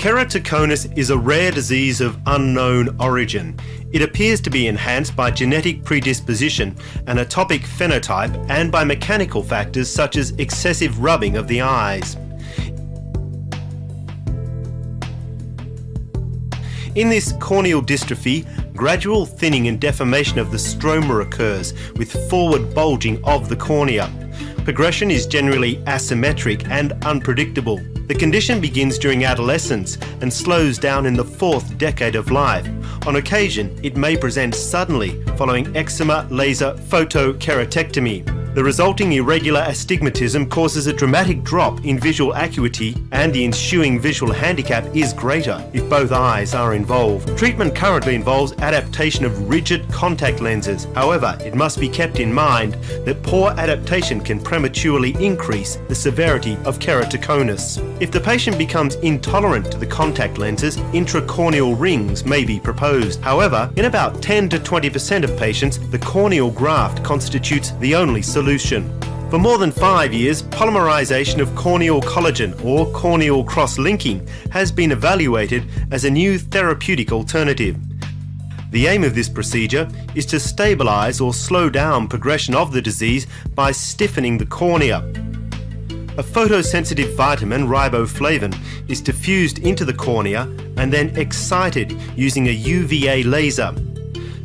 Keratoconus is a rare disease of unknown origin. It appears to be enhanced by genetic predisposition, an atopic phenotype, and by mechanical factors such as excessive rubbing of the eyes. In this corneal dystrophy, gradual thinning and deformation of the stroma occurs, with forward bulging of the cornea. Progression is generally asymmetric and unpredictable. The condition begins during adolescence and slows down in the 4th decade of life. On occasion, it may present suddenly following eczema laser photokeratectomy. The resulting irregular astigmatism causes a dramatic drop in visual acuity, and the ensuing visual handicap is greater if both eyes are involved. Treatment currently involves adaptation of rigid contact lenses. However, it must be kept in mind that poor adaptation can prematurely increase the severity of keratoconus. If the patient becomes intolerant to the contact lenses, intracorneal rings may be proposed. However, in about 10 to 20% of patients, the corneal graft constitutes the only solution. For more than 5 years, polymerization of corneal collagen, or corneal cross-linking, has been evaluated as a new therapeutic alternative. The aim of this procedure is to stabilize or slow down progression of the disease by stiffening the cornea. A photosensitive vitamin, riboflavin, is diffused into the cornea and then excited using a UVA laser.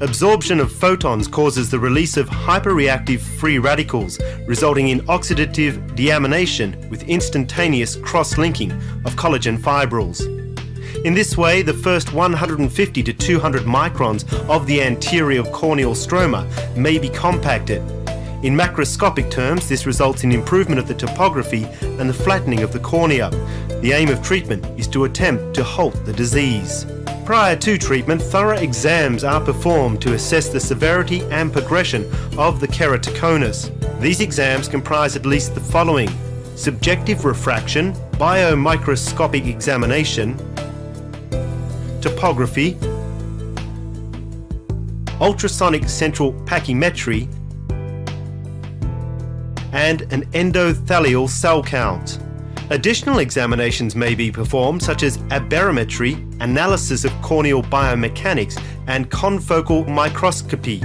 Absorption of photons causes the release of hyperreactive free radicals, resulting in oxidative deamination with instantaneous cross-linking of collagen fibrils. In this way, the first 150 to 200 microns of the anterior corneal stroma may be compacted. In macroscopic terms, this results in improvement of the topography and the flattening of the cornea. The aim of treatment is to attempt to halt the disease. Prior to treatment, thorough exams are performed to assess the severity and progression of the keratoconus. These exams comprise at least the following: subjective refraction, biomicroscopic examination, topography, ultrasonic central pachymetry, and an endothelial cell count. Additional examinations may be performed, such as aberrometry, analysis of corneal biomechanics, and confocal microscopy.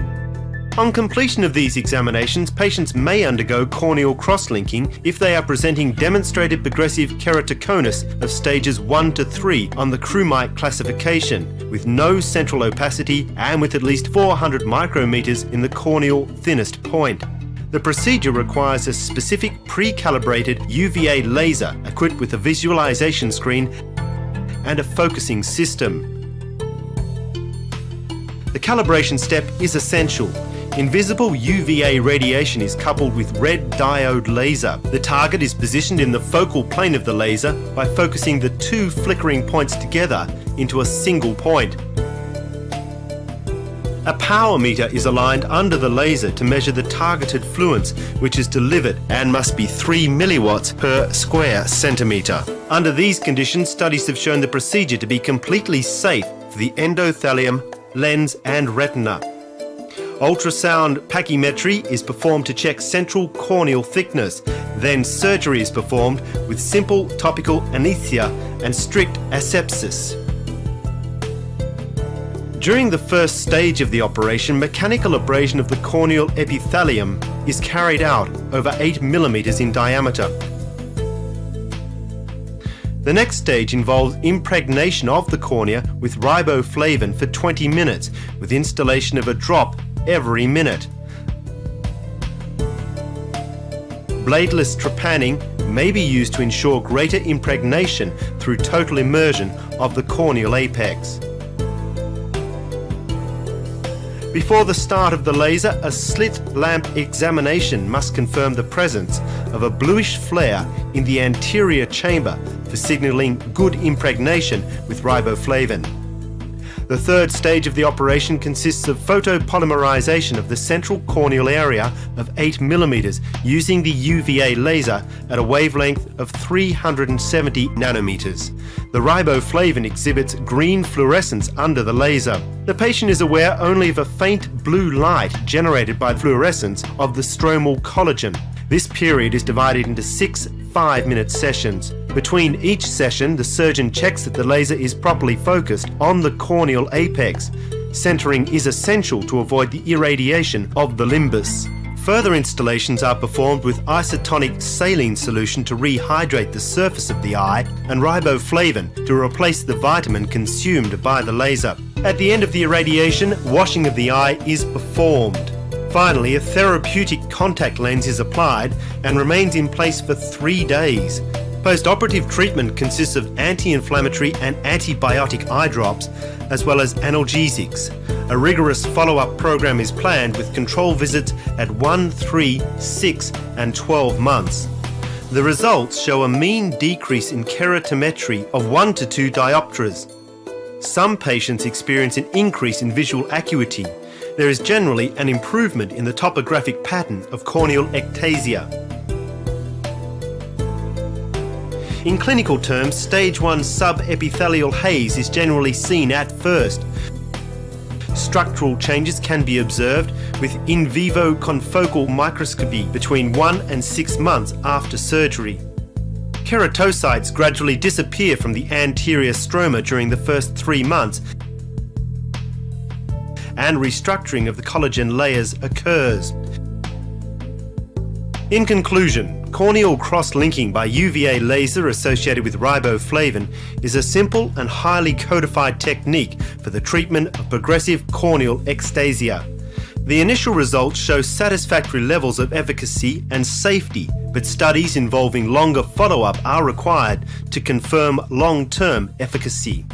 On completion of these examinations, patients may undergo corneal cross-linking if they are presenting demonstrated progressive keratoconus of stages 1 to 3 on the Krumite classification, with no central opacity and with at least 400 micrometers in the corneal thinnest point. The procedure requires a specific pre-calibrated UVA laser equipped with a visualization screen and a focusing system. The calibration step is essential. Invisible UVA radiation is coupled with red diode laser. The target is positioned in the focal plane of the laser by focusing the two flickering points together into a single point. A power meter is aligned under the laser to measure the targeted fluence, which is delivered and must be 3 milliwatts per square centimeter. Under these conditions, studies have shown the procedure to be completely safe for the endothelium, lens and retina. Ultrasound pachymetry is performed to check central corneal thickness. Then surgery is performed with simple topical anesthesia and strict asepsis. During the first stage of the operation, mechanical abrasion of the corneal epithelium is carried out over 8 millimeters in diameter. The next stage involves impregnation of the cornea with riboflavin for 20 minutes, with installation of a drop every minute. Bladeless trepanning may be used to ensure greater impregnation through total immersion of the corneal apex. Before the start of the laser, a slit lamp examination must confirm the presence of a bluish flare in the anterior chamber for signaling good impregnation with riboflavin. The third stage of the operation consists of photopolymerization of the central corneal area of 8 millimeters using the UVA laser at a wavelength of 370 nanometers. The riboflavin exhibits green fluorescence under the laser. The patient is aware only of a faint blue light generated by fluorescence of the stromal collagen. This period is divided into 6 5-minute sessions. Between each session, the surgeon checks that the laser is properly focused on the corneal apex. Centering is essential to avoid the irradiation of the limbus. Further installations are performed with isotonic saline solution to rehydrate the surface of the eye and riboflavin to replace the vitamin consumed by the laser. At the end of the irradiation, washing of the eye is performed. Finally, a therapeutic contact lens is applied and remains in place for 3 days. Post-operative treatment consists of anti-inflammatory and antibiotic eye drops, as well as analgesics. A rigorous follow-up program is planned with control visits at 1, 3, 6 and 12 months. The results show a mean decrease in keratometry of 1 to 2 diopters. Some patients experience an increase in visual acuity. There is generally an improvement in the topographic pattern of corneal ectasia. In clinical terms, stage 1 subepithelial haze is generally seen at first. Structural changes can be observed with in vivo confocal microscopy between 1 and 6 months after surgery. Keratocytes gradually disappear from the anterior stroma during the first 3 months, and restructuring of the collagen layers occurs. In conclusion, corneal cross-linking by UVA laser associated with riboflavin is a simple and highly codified technique for the treatment of progressive corneal ectasia. The initial results show satisfactory levels of efficacy and safety, but studies involving longer follow-up are required to confirm long-term efficacy.